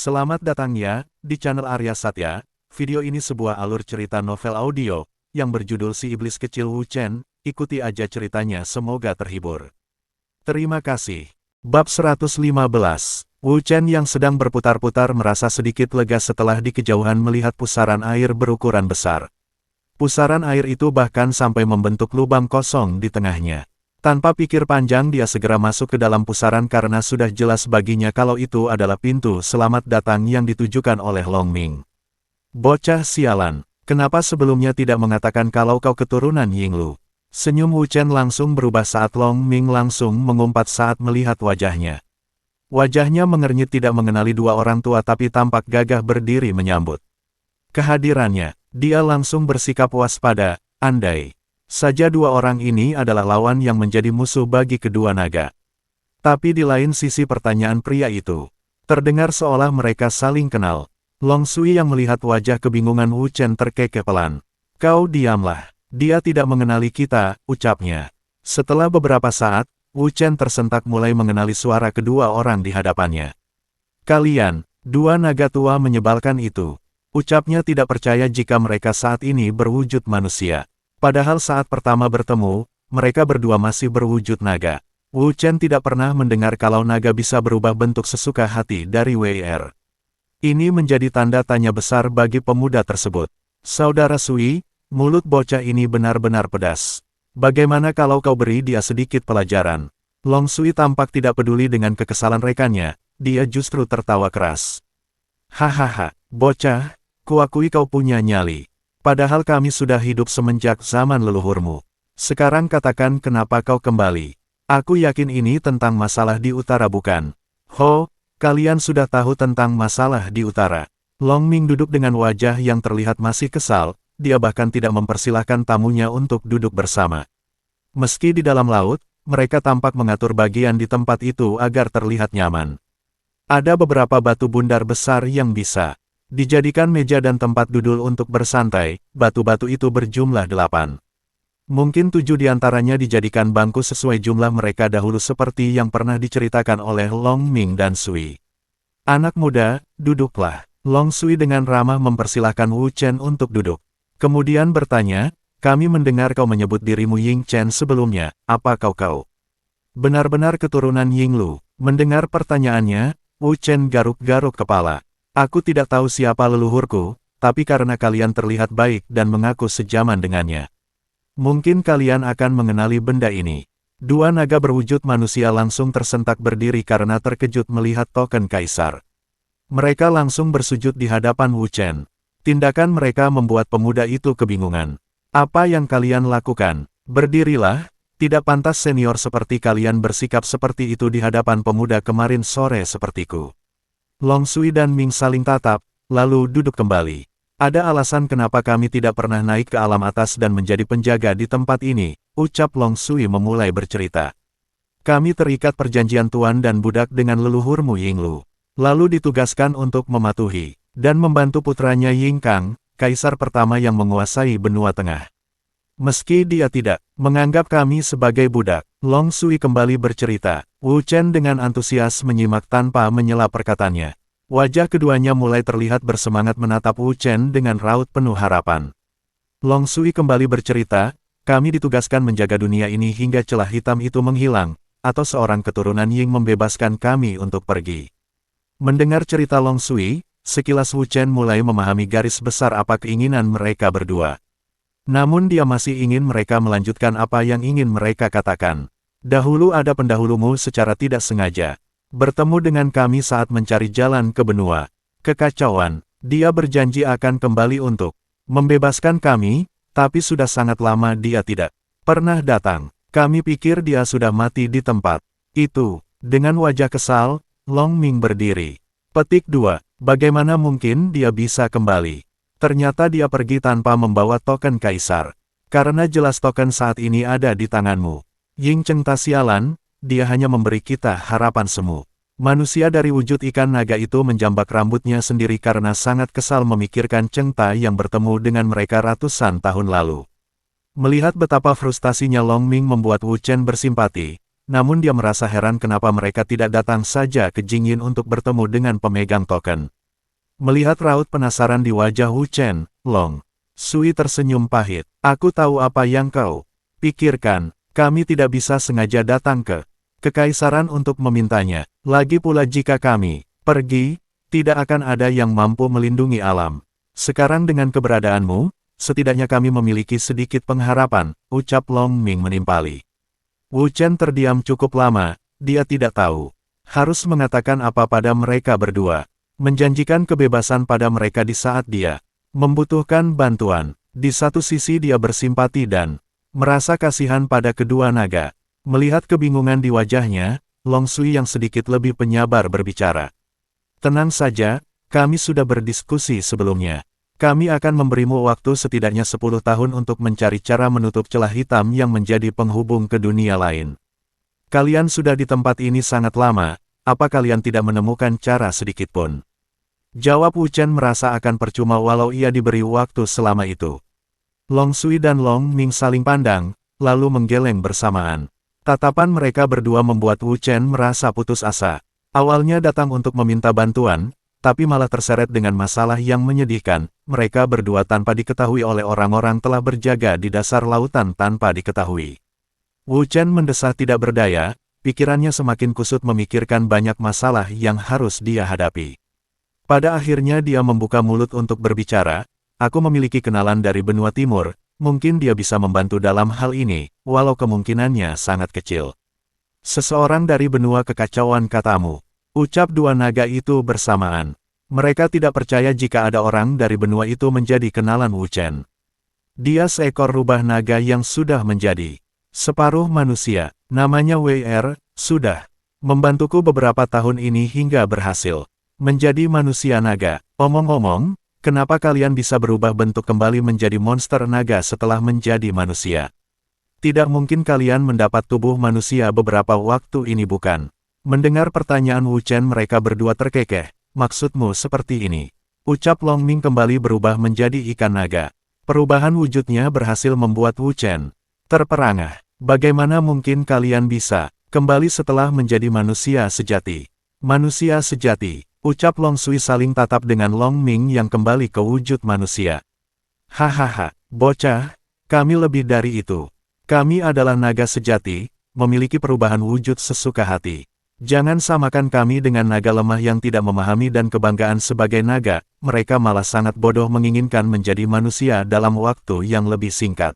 Selamat datang ya, di channel Arya Satya. Video ini sebuah alur cerita novel audio, yang berjudul Si Iblis Kecil Wu Chen. Ikuti aja ceritanya, semoga terhibur. Terima kasih. Bab 115. Wu Chen yang sedang berputar-putar merasa sedikit lega setelah di kejauhan melihat pusaran air berukuran besar. Pusaran air itu bahkan sampai membentuk lubang kosong di tengahnya. Tanpa pikir panjang dia segera masuk ke dalam pusaran karena sudah jelas baginya kalau itu adalah pintu selamat datang yang ditujukan oleh Long Ming. Bocah sialan, kenapa sebelumnya tidak mengatakan kalau kau keturunan Yinglu? Senyum Wu Chen langsung berubah saat Long Ming langsung mengumpat saat melihat wajahnya. Wajahnya mengernyit tidak mengenali dua orang tua tapi tampak gagah berdiri menyambut kehadirannya. Dia langsung bersikap waspada, andai saja dua orang ini adalah lawan yang menjadi musuh bagi kedua naga. Tapi di lain sisi pertanyaan pria itu terdengar seolah mereka saling kenal. Long Sui yang melihat wajah kebingungan Wu Chen terkekeh pelan. Kau diamlah, dia tidak mengenali kita, ucapnya. Setelah beberapa saat, Wu Chen tersentak mulai mengenali suara kedua orang di hadapannya. Kalian, dua naga tua menyebalkan itu. Ucapnya tidak percaya jika mereka saat ini berwujud manusia. Padahal saat pertama bertemu, mereka berdua masih berwujud naga. Wu Chen tidak pernah mendengar kalau naga bisa berubah bentuk sesuka hati dari WR. Ini menjadi tanda tanya besar bagi pemuda tersebut. Saudara Sui, mulut bocah ini benar-benar pedas. Bagaimana kalau kau beri dia sedikit pelajaran? Long Sui tampak tidak peduli dengan kekesalan rekannya, dia justru tertawa keras. Hahaha, bocah, kuakui kau punya nyali. Padahal kami sudah hidup semenjak zaman leluhurmu. Sekarang katakan kenapa kau kembali. Aku yakin ini tentang masalah di utara bukan? Ho, kalian sudah tahu tentang masalah di utara. Long Ming duduk dengan wajah yang terlihat masih kesal, dia bahkan tidak mempersilahkan tamunya untuk duduk bersama. Meski di dalam laut, mereka tampak mengatur bagian di tempat itu agar terlihat nyaman. Ada beberapa batu bundar besar yang bisa dijadikan meja dan tempat duduk untuk bersantai. Batu-batu itu berjumlah 8. Mungkin 7 diantaranya dijadikan bangku sesuai jumlah mereka dahulu seperti yang pernah diceritakan oleh Long Ming dan Sui. Anak muda, duduklah. Long Sui dengan ramah mempersilahkan Wu Chen untuk duduk. Kemudian bertanya, kami mendengar kau menyebut dirimu Ying Chen sebelumnya, apa kau? Benar-benar keturunan Yinglu. Mendengar pertanyaannya, Wu Chen garuk-garuk kepala. Aku tidak tahu siapa leluhurku, tapi karena kalian terlihat baik dan mengaku sejaman dengannya. Mungkin kalian akan mengenali benda ini. Dua naga berwujud manusia langsung tersentak berdiri karena terkejut melihat token kaisar. Mereka langsung bersujud di hadapan Wu Chen. Tindakan mereka membuat pemuda itu kebingungan. Apa yang kalian lakukan? Berdirilah, tidak pantas senior seperti kalian bersikap seperti itu di hadapan pemuda kemarin sore sepertiku. Long Sui dan Ming saling tatap, lalu duduk kembali. Ada alasan kenapa kami tidak pernah naik ke alam atas dan menjadi penjaga di tempat ini, ucap Long Sui memulai bercerita. Kami terikat perjanjian tuan dan budak dengan leluhurmu Yinglu. Lalu ditugaskan untuk mematuhi dan membantu putranya Ying Kang, kaisar pertama yang menguasai benua tengah. Meski dia tidak menganggap kami sebagai budak, Long Sui kembali bercerita. Wu Chen dengan antusias menyimak tanpa menyela perkataannya. Wajah keduanya mulai terlihat bersemangat menatap Wu Chen dengan raut penuh harapan. Long Sui kembali bercerita, kami ditugaskan menjaga dunia ini hingga celah hitam itu menghilang, atau seorang keturunan Ying membebaskan kami untuk pergi. Mendengar cerita Long Sui, sekilas Wu Chen mulai memahami garis besar apa keinginan mereka berdua. Namun dia masih ingin mereka melanjutkan apa yang ingin mereka katakan. Dahulu ada pendahulumu secara tidak sengaja bertemu dengan kami saat mencari jalan ke benua kekacauan. Dia berjanji akan kembali untuk membebaskan kami, tapi sudah sangat lama dia tidak pernah datang. Kami pikir dia sudah mati di tempat itu. Dengan wajah kesal, Long Ming berdiri. Petik 2. Bagaimana mungkin dia bisa kembali? Ternyata dia pergi tanpa membawa token kaisar. Karena jelas token saat ini ada di tanganmu. Ying Cheng sialan, dia hanya memberi kita harapan semu. Manusia dari wujud ikan naga itu menjambak rambutnya sendiri karena sangat kesal memikirkan Cheng Ta yang bertemu dengan mereka ratusan tahun lalu. Melihat betapa frustasinya Long Ming membuat Wu Chen bersimpati, namun dia merasa heran kenapa mereka tidak datang saja ke Jingyin untuk bertemu dengan pemegang token. Melihat raut penasaran di wajah Wu Chen, Long Sui tersenyum pahit. Aku tahu apa yang kau pikirkan, kami tidak bisa sengaja datang ke Kekaisaran untuk memintanya. Lagi pula jika kami pergi, tidak akan ada yang mampu melindungi alam. Sekarang dengan keberadaanmu, setidaknya kami memiliki sedikit pengharapan, ucap Long Ming menimpali. Wu Chen terdiam cukup lama, dia tidak tahu harus mengatakan apa pada mereka berdua. Menjanjikan kebebasan pada mereka di saat dia membutuhkan bantuan. Di satu sisi dia bersimpati dan merasa kasihan pada kedua naga. Melihat kebingungan di wajahnya, Long Sui yang sedikit lebih penyabar berbicara. Tenang saja, kami sudah berdiskusi sebelumnya. Kami akan memberimu waktu setidaknya 10 tahun untuk mencari cara menutup celah hitam yang menjadi penghubung ke dunia lain. Kalian sudah di tempat ini sangat lama, apa kalian tidak menemukan cara sedikitpun? Jawab Wu Chen merasa akan percuma walau ia diberi waktu selama itu. Long Sui dan Long Ming saling pandang, lalu menggeleng bersamaan. Tatapan mereka berdua membuat Wu Chen merasa putus asa. Awalnya datang untuk meminta bantuan, tapi malah terseret dengan masalah yang menyedihkan. Mereka berdua tanpa diketahui oleh orang-orang telah berjaga di dasar lautan tanpa diketahui. Wu Chen mendesah tidak berdaya, pikirannya semakin kusut memikirkan banyak masalah yang harus dia hadapi. Pada akhirnya dia membuka mulut untuk berbicara, aku memiliki kenalan dari benua timur, mungkin dia bisa membantu dalam hal ini, walau kemungkinannya sangat kecil. Seseorang dari benua kekacauan katamu, ucap dua naga itu bersamaan. Mereka tidak percaya jika ada orang dari benua itu menjadi kenalan Wu Chen. Dia seekor rubah naga yang sudah menjadi separuh manusia, namanya WR, sudah membantuku beberapa tahun ini hingga berhasil menjadi manusia naga. Omong-omong, kenapa kalian bisa berubah bentuk kembali menjadi monster naga setelah menjadi manusia? Tidak mungkin kalian mendapat tubuh manusia beberapa waktu ini bukan? Mendengar pertanyaan Wu Chen mereka berdua terkekeh. Maksudmu seperti ini? Ucap Long Ming kembali berubah menjadi ikan naga. Perubahan wujudnya berhasil membuat Wu Chen terperangah. Bagaimana mungkin kalian bisa kembali setelah menjadi manusia sejati? Manusia sejati, ucap Long Sui saling tatap dengan Long Ming yang kembali ke wujud manusia. Hahaha, bocah, kami lebih dari itu. Kami adalah naga sejati, memiliki perubahan wujud sesuka hati. Jangan samakan kami dengan naga lemah yang tidak memahami dan kebanggaan sebagai naga, mereka malah sangat bodoh menginginkan menjadi manusia dalam waktu yang lebih singkat.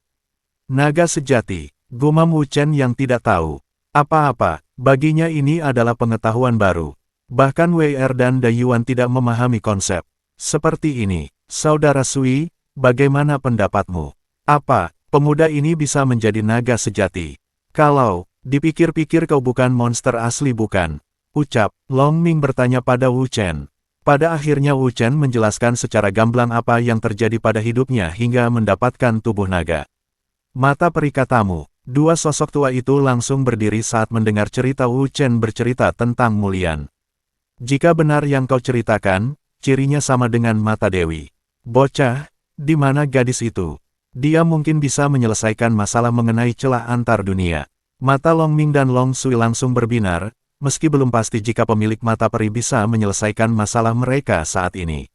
Naga sejati, gumam Wu Chen yang tidak tahu apa-apa, baginya ini adalah pengetahuan baru. Bahkan WR dan Dayuan tidak memahami konsep seperti ini. Saudara Sui, bagaimana pendapatmu? Apa pemuda ini bisa menjadi naga sejati? Kalau dipikir-pikir kau bukan monster asli bukan? Ucap Long Ming bertanya pada Wu Chen. Pada akhirnya Wu Chen menjelaskan secara gamblang apa yang terjadi pada hidupnya hingga mendapatkan tubuh naga. Mata peri katamu. Dua sosok tua itu langsung berdiri saat mendengar cerita Wu Chen bercerita tentang Mulian. Jika benar yang kau ceritakan, cirinya sama dengan mata Dewi. Bocah, di mana gadis itu? Dia mungkin bisa menyelesaikan masalah mengenai celah antar dunia. Mata Long Ming dan Long Sui langsung berbinar, meski belum pasti jika pemilik mata peri bisa menyelesaikan masalah mereka saat ini.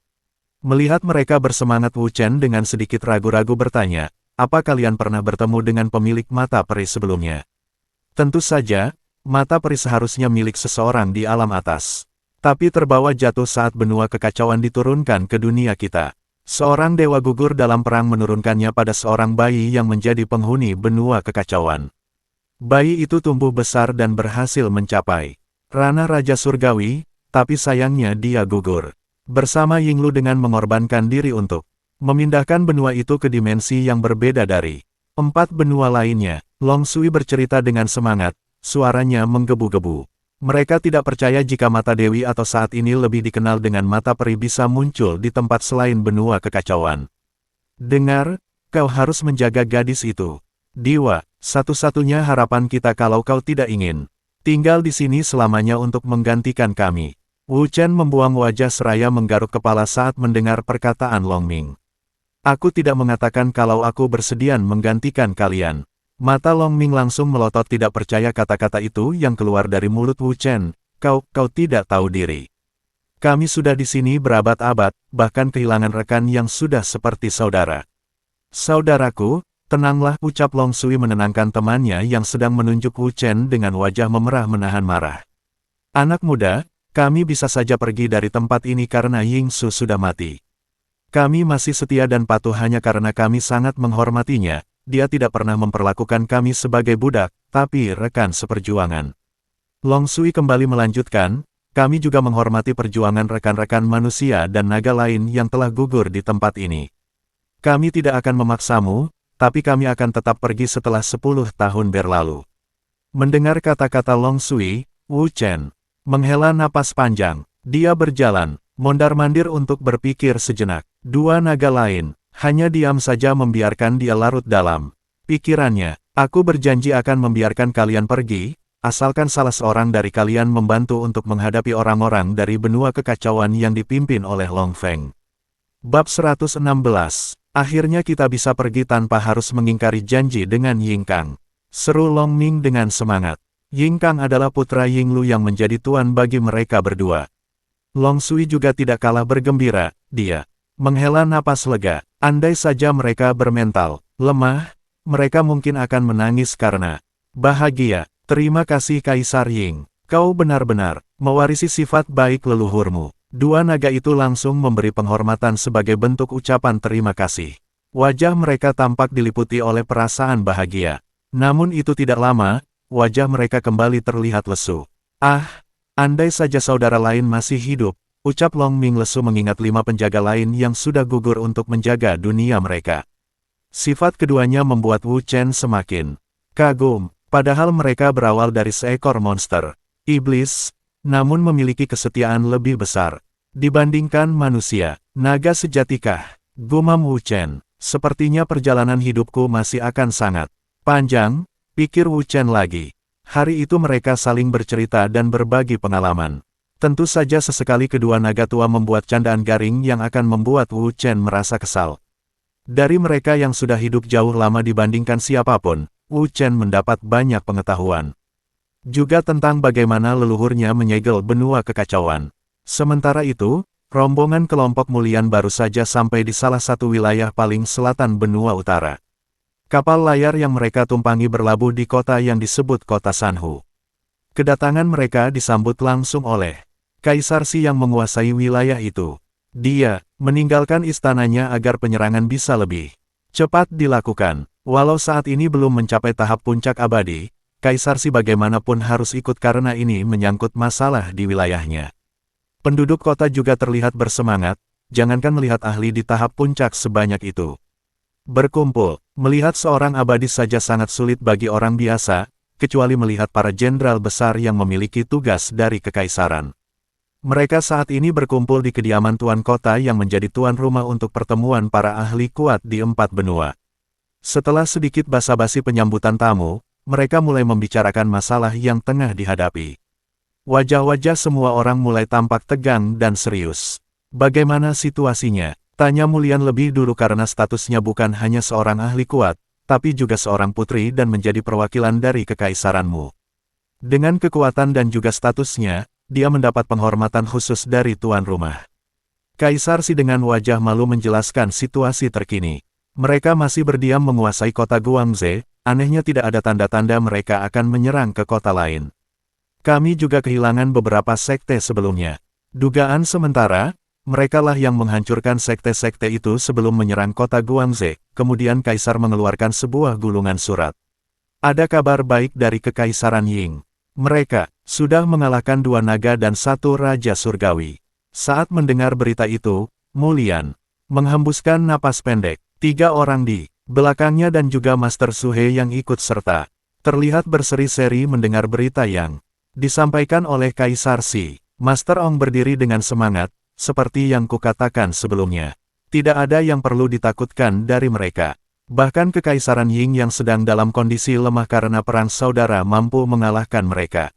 Melihat mereka bersemangat, Wu Chen dengan sedikit ragu-ragu bertanya, apa kalian pernah bertemu dengan pemilik mata peri sebelumnya? Tentu saja, mata peri seharusnya milik seseorang di alam atas. Tapi terbawa jatuh saat benua kekacauan diturunkan ke dunia kita. Seorang dewa gugur dalam perang menurunkannya pada seorang bayi yang menjadi penghuni benua kekacauan. Bayi itu tumbuh besar dan berhasil mencapai ranah Raja Surgawi, tapi sayangnya dia gugur bersama Yinglu dengan mengorbankan diri untuk memindahkan benua itu ke dimensi yang berbeda dari 4 benua lainnya. Long Sui bercerita dengan semangat, suaranya menggebu-gebu. Mereka tidak percaya jika mata Dewi atau saat ini lebih dikenal dengan mata peri bisa muncul di tempat selain benua kekacauan. Dengar, kau harus menjaga gadis itu. Dewa, satu-satunya harapan kita kalau kau tidak ingin tinggal di sini selamanya untuk menggantikan kami. Wu Chen membuang wajah seraya menggaruk kepala saat mendengar perkataan Long Ming. Aku tidak mengatakan kalau aku bersedia menggantikan kalian. Mata Long Ming langsung melotot tidak percaya kata-kata itu yang keluar dari mulut Wu Chen. Kau tidak tahu diri. Kami sudah di sini berabad-abad, bahkan kehilangan rekan yang sudah seperti saudara. Saudaraku, tenanglah, ucap Long Sui menenangkan temannya yang sedang menunjuk Wu Chen dengan wajah memerah menahan marah. Anak muda, kami bisa saja pergi dari tempat ini karena Ying Su sudah mati. Kami masih setia dan patuh hanya karena kami sangat menghormatinya. Dia tidak pernah memperlakukan kami sebagai budak, tapi rekan seperjuangan. Long Sui kembali melanjutkan, kami juga menghormati perjuangan rekan-rekan manusia dan naga lain yang telah gugur di tempat ini. Kami tidak akan memaksamu, tapi kami akan tetap pergi setelah 10 tahun berlalu. Mendengar kata-kata Long Sui, Wu Chen menghela napas panjang. Dia berjalan, mondar-mandir untuk berpikir sejenak. Dua naga lain hanya diam saja membiarkan dia larut dalam pikirannya. Aku berjanji akan membiarkan kalian pergi, asalkan salah seorang dari kalian membantu untuk menghadapi orang-orang dari benua kekacauan yang dipimpin oleh Long Feng. Bab 116. Akhirnya kita bisa pergi tanpa harus mengingkari janji dengan Ying Kang. Seru Long Ming dengan semangat. Ying Kang adalah putra Ying Lu yang menjadi tuan bagi mereka berdua. Long Sui juga tidak kalah bergembira, dia menghela napas lega. Andai saja mereka bermental lemah, mereka mungkin akan menangis karena bahagia. Terima kasih Kaisar Ying, kau benar-benar mewarisi sifat baik leluhurmu. Dua naga itu langsung memberi penghormatan sebagai bentuk ucapan terima kasih. Wajah mereka tampak diliputi oleh perasaan bahagia. Namun itu tidak lama, wajah mereka kembali terlihat lesu. Andai saja saudara lain masih hidup, ucap Long Ming lesu mengingat 5 penjaga lain yang sudah gugur untuk menjaga dunia mereka. Sifat keduanya membuat Wu Chen semakin kagum, padahal mereka berawal dari seekor monster iblis, namun memiliki kesetiaan lebih besar dibandingkan manusia. Naga sejatikah? Gumam Wu Chen. Sepertinya perjalanan hidupku masih akan sangat panjang, pikir Wu Chen lagi. Hari itu mereka saling bercerita dan berbagi pengalaman. Tentu saja sesekali kedua naga tua membuat candaan garing yang akan membuat Wu Chen merasa kesal. Dari mereka yang sudah hidup jauh lama dibandingkan siapapun, Wu Chen mendapat banyak pengetahuan. Juga tentang bagaimana leluhurnya menyegel benua kekacauan. Sementara itu, rombongan kelompok Mulian baru saja sampai di salah satu wilayah paling selatan benua utara. Kapal layar yang mereka tumpangi berlabuh di kota yang disebut Kota Sanhu. Kedatangan mereka disambut langsung oleh Kaisar Si yang menguasai wilayah itu. Dia meninggalkan istananya agar penyerangan bisa lebih cepat dilakukan. Walau saat ini belum mencapai tahap puncak abadi, Kaisar Si bagaimanapun harus ikut karena ini menyangkut masalah di wilayahnya. Penduduk kota juga terlihat bersemangat, jangankan melihat ahli di tahap puncak sebanyak itu. Berkumpul, melihat seorang abadi saja sangat sulit bagi orang biasa, kecuali melihat para jenderal besar yang memiliki tugas dari kekaisaran. Mereka saat ini berkumpul di kediaman tuan kota yang menjadi tuan rumah untuk pertemuan para ahli kuat di 4 benua. Setelah sedikit basa-basi penyambutan tamu, mereka mulai membicarakan masalah yang tengah dihadapi. Wajah-wajah semua orang mulai tampak tegang dan serius. Bagaimana situasinya? Tanya Mulian lebih dulu karena statusnya bukan hanya seorang ahli kuat, tapi juga seorang putri dan menjadi perwakilan dari kekaisaranmu. Dengan kekuatan dan juga statusnya, dia mendapat penghormatan khusus dari tuan rumah. Kaisar Si dengan wajah malu menjelaskan situasi terkini. Mereka masih berdiam menguasai kota Guangzhou, anehnya tidak ada tanda-tanda mereka akan menyerang ke kota lain. Kami juga kehilangan beberapa sekte sebelumnya. Dugaan sementara, merekalah yang menghancurkan sekte-sekte itu sebelum menyerang kota Guangzhou. Kemudian Kaisar mengeluarkan sebuah gulungan surat. Ada kabar baik dari Kekaisaran Ying. Mereka sudah mengalahkan 2 naga dan 1 raja surgawi. Saat mendengar berita itu, Mulian menghembuskan napas pendek. 3 orang di belakangnya dan juga Master Suhe yang ikut serta terlihat berseri-seri mendengar berita yang disampaikan oleh Kaisar Si. Master Ong berdiri dengan semangat, seperti yang kukatakan sebelumnya. Tidak ada yang perlu ditakutkan dari mereka. Bahkan Kekaisaran Ying yang sedang dalam kondisi lemah karena perang saudara mampu mengalahkan mereka.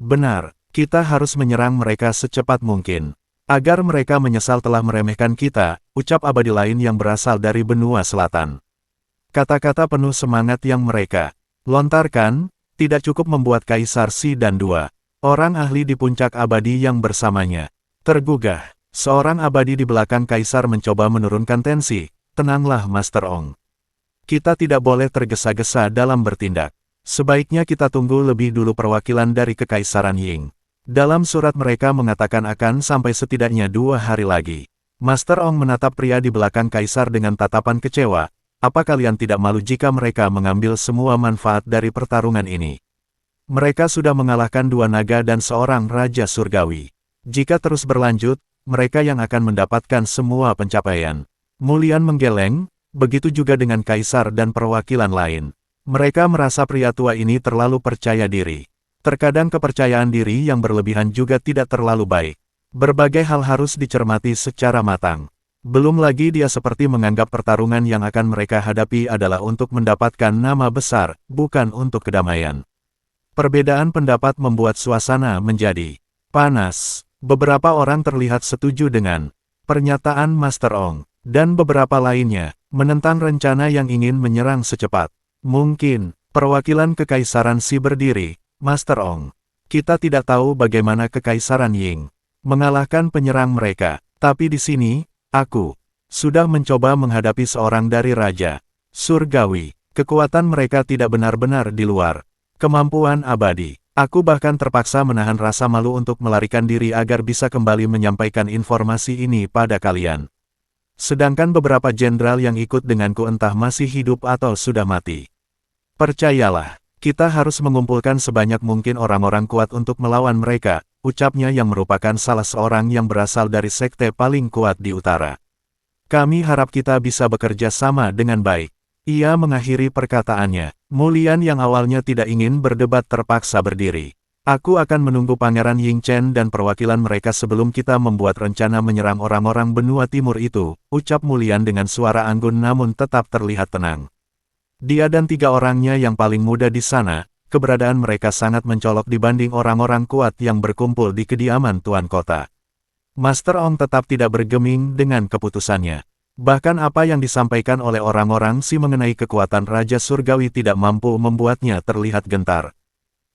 Benar, kita harus menyerang mereka secepat mungkin. Agar mereka menyesal telah meremehkan kita, ucap abadi lain yang berasal dari benua selatan. Kata-kata penuh semangat yang mereka lontarkan, tidak cukup membuat Kaisar Si dan dua orang ahli di puncak abadi yang bersamanya tergugah. Seorang abadi di belakang Kaisar mencoba menurunkan tensi. Tenanglah Master Ong. Kita tidak boleh tergesa-gesa dalam bertindak. Sebaiknya kita tunggu lebih dulu perwakilan dari Kekaisaran Ying. Dalam surat mereka mengatakan akan sampai setidaknya 2 hari lagi. Master Ong menatap pria di belakang Kaisar dengan tatapan kecewa. Apa kalian tidak malu jika mereka mengambil semua manfaat dari pertarungan ini? Mereka sudah mengalahkan 2 naga dan seorang Raja Surgawi. Jika terus berlanjut, mereka yang akan mendapatkan semua pencapaian. Mulian menggeleng, begitu juga dengan Kaisar dan perwakilan lain. Mereka merasa pria tua ini terlalu percaya diri. Terkadang kepercayaan diri yang berlebihan juga tidak terlalu baik. Berbagai hal harus dicermati secara matang. Belum lagi dia seperti menganggap pertarungan yang akan mereka hadapi adalah untuk mendapatkan nama besar, bukan untuk kedamaian. Perbedaan pendapat membuat suasana menjadi panas. Beberapa orang terlihat setuju dengan pernyataan Master Ong, dan beberapa lainnya menentang rencana yang ingin menyerang secepat mungkin. Perwakilan Kekaisaran Si berdiri, Master Ong. Kita tidak tahu bagaimana Kekaisaran Ying mengalahkan penyerang mereka, tapi di sini, aku sudah mencoba menghadapi seorang dari Raja Surgawi. Kekuatan mereka tidak benar-benar di luar kemampuan abadi. Aku bahkan terpaksa menahan rasa malu untuk melarikan diri agar bisa kembali menyampaikan informasi ini pada kalian. Sedangkan beberapa jenderal yang ikut denganku entah masih hidup atau sudah mati. Percayalah, kita harus mengumpulkan sebanyak mungkin orang-orang kuat untuk melawan mereka, ucapnya yang merupakan salah seorang yang berasal dari sekte paling kuat di utara. Kami harap kita bisa bekerja sama dengan baik. Ia mengakhiri perkataannya. Mulian yang awalnya tidak ingin berdebat terpaksa berdiri. Aku akan menunggu Pangeran Ying Chen dan perwakilan mereka sebelum kita membuat rencana menyerang orang-orang benua timur itu, ucap Mulian dengan suara anggun namun tetap terlihat tenang. Dia dan 3 orangnya yang paling muda di sana, keberadaan mereka sangat mencolok dibanding orang-orang kuat yang berkumpul di kediaman Tuan Kota. Master Ong tetap tidak bergeming dengan keputusannya. Bahkan apa yang disampaikan oleh orang-orang Si mengenai kekuatan Raja Surgawi tidak mampu membuatnya terlihat gentar.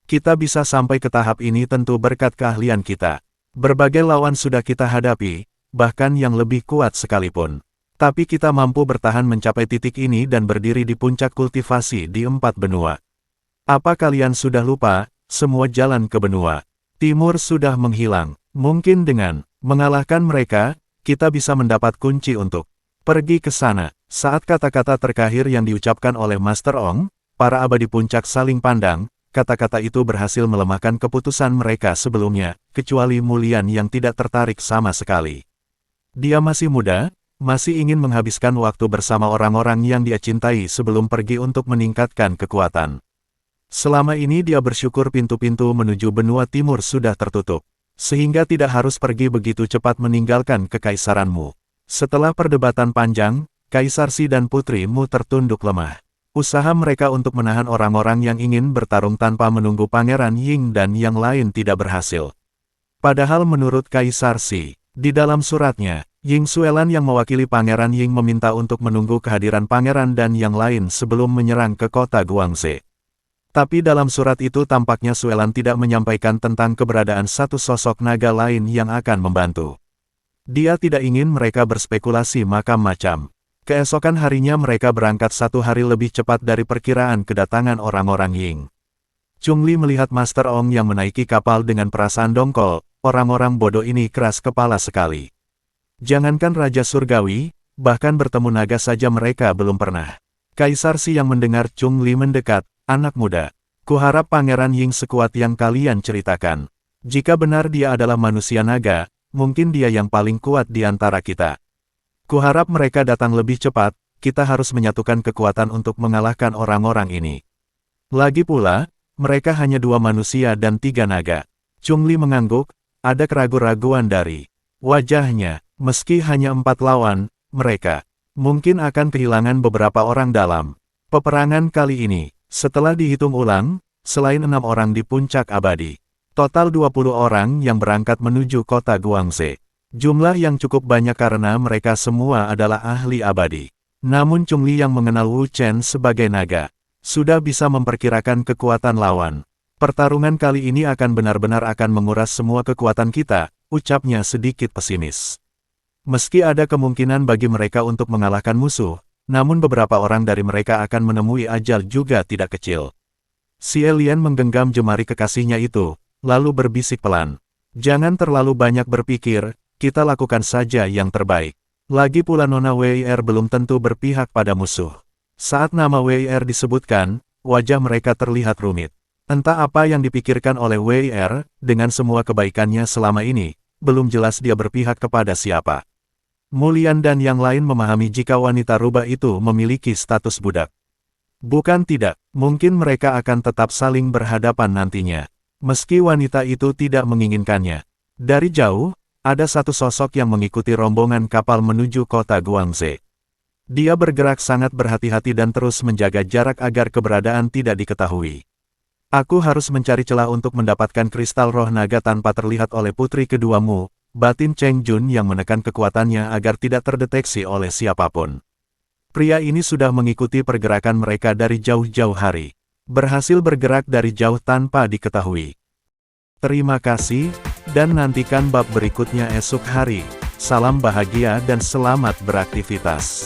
Kita bisa sampai ke tahap ini tentu berkat keahlian kita. Berbagai lawan sudah kita hadapi, bahkan yang lebih kuat sekalipun. Tapi kita mampu bertahan mencapai titik ini dan berdiri di puncak kultivasi di 4 benua. Apa kalian sudah lupa, semua jalan ke benua timur sudah menghilang. Mungkin dengan mengalahkan mereka, kita bisa mendapat kunci untuk pergi ke sana. Saat kata-kata terakhir yang diucapkan oleh Master Ong, para abadi puncak saling pandang. Kata-kata itu berhasil melemahkan keputusan mereka sebelumnya, kecuali Mulian yang tidak tertarik sama sekali. Dia masih muda, masih ingin menghabiskan waktu bersama orang-orang yang dia cintai sebelum pergi untuk meningkatkan kekuatan. Selama ini dia bersyukur pintu-pintu menuju benua timur sudah tertutup, sehingga tidak harus pergi begitu cepat meninggalkan kekaisaranmu. Setelah perdebatan panjang, Kaisar Si dan putrimu tertunduk lemah. Usaha mereka untuk menahan orang-orang yang ingin bertarung tanpa menunggu Pangeran Ying dan yang lain tidak berhasil. Padahal menurut Kaisar Si, di dalam suratnya, Ying Xuelan yang mewakili Pangeran Ying meminta untuk menunggu kehadiran Pangeran dan yang lain sebelum menyerang ke kota Guangzhou. Tapi dalam surat itu tampaknya Xuelan tidak menyampaikan tentang keberadaan satu sosok naga lain yang akan membantu. Dia tidak ingin mereka berspekulasi macam-macam. Keesokan harinya mereka berangkat 1 hari lebih cepat dari perkiraan kedatangan orang-orang Ying. Chungli melihat Master Ong yang menaiki kapal dengan perasaan dongkol, orang-orang bodoh ini keras kepala sekali. Jangankan Raja Surgawi, bahkan bertemu naga saja mereka belum pernah. Kaisar Si yang mendengar Chungli mendekat, anak muda. Kuharap Pangeran Ying sekuat yang kalian ceritakan. Jika benar dia adalah manusia naga, mungkin dia yang paling kuat di antara kita. Kuharap mereka datang lebih cepat, kita harus menyatukan kekuatan untuk mengalahkan orang-orang ini. Lagi pula, mereka hanya 2 manusia dan 3 naga. Chungli mengangguk, ada keraguan-raguan dari wajahnya. Meski hanya 4 lawan, mereka mungkin akan kehilangan beberapa orang dalam peperangan kali ini. Setelah dihitung ulang, selain 6 orang di puncak abadi, total 20 orang yang berangkat menuju kota Guangzhou. Jumlah yang cukup banyak karena mereka semua adalah ahli abadi. Namun Chungli yang mengenal Wu Chen sebagai naga, sudah bisa memperkirakan kekuatan lawan. Pertarungan kali ini akan benar-benar akan menguras semua kekuatan kita, ucapnya sedikit pesimis. Meski ada kemungkinan bagi mereka untuk mengalahkan musuh, namun beberapa orang dari mereka akan menemui ajal juga tidak kecil. Xie Lian menggenggam jemari kekasihnya itu, lalu berbisik pelan. Jangan terlalu banyak berpikir, kita lakukan saja yang terbaik. Lagi pula Nona Wei belum tentu berpihak pada musuh. Saat nama Wei disebutkan, wajah mereka terlihat rumit. Entah apa yang dipikirkan oleh Wei dengan semua kebaikannya selama ini, belum jelas dia berpihak kepada siapa. Mulian dan yang lain memahami jika wanita rubah itu memiliki status budak. Bukan tidak, mungkin mereka akan tetap saling berhadapan nantinya. Meski wanita itu tidak menginginkannya. Dari jauh, ada satu sosok yang mengikuti rombongan kapal menuju kota Guangzhou. Dia bergerak sangat berhati-hati dan terus menjaga jarak agar keberadaan tidak diketahui. Aku harus mencari celah untuk mendapatkan kristal roh naga tanpa terlihat oleh putri keduamu, batin Cheng Jun yang menekan kekuatannya agar tidak terdeteksi oleh siapapun. Pria ini sudah mengikuti pergerakan mereka dari jauh-jauh hari. Berhasil bergerak dari jauh tanpa diketahui. Terima kasih, dan nantikan bab berikutnya esok hari. Salam bahagia dan selamat beraktivitas.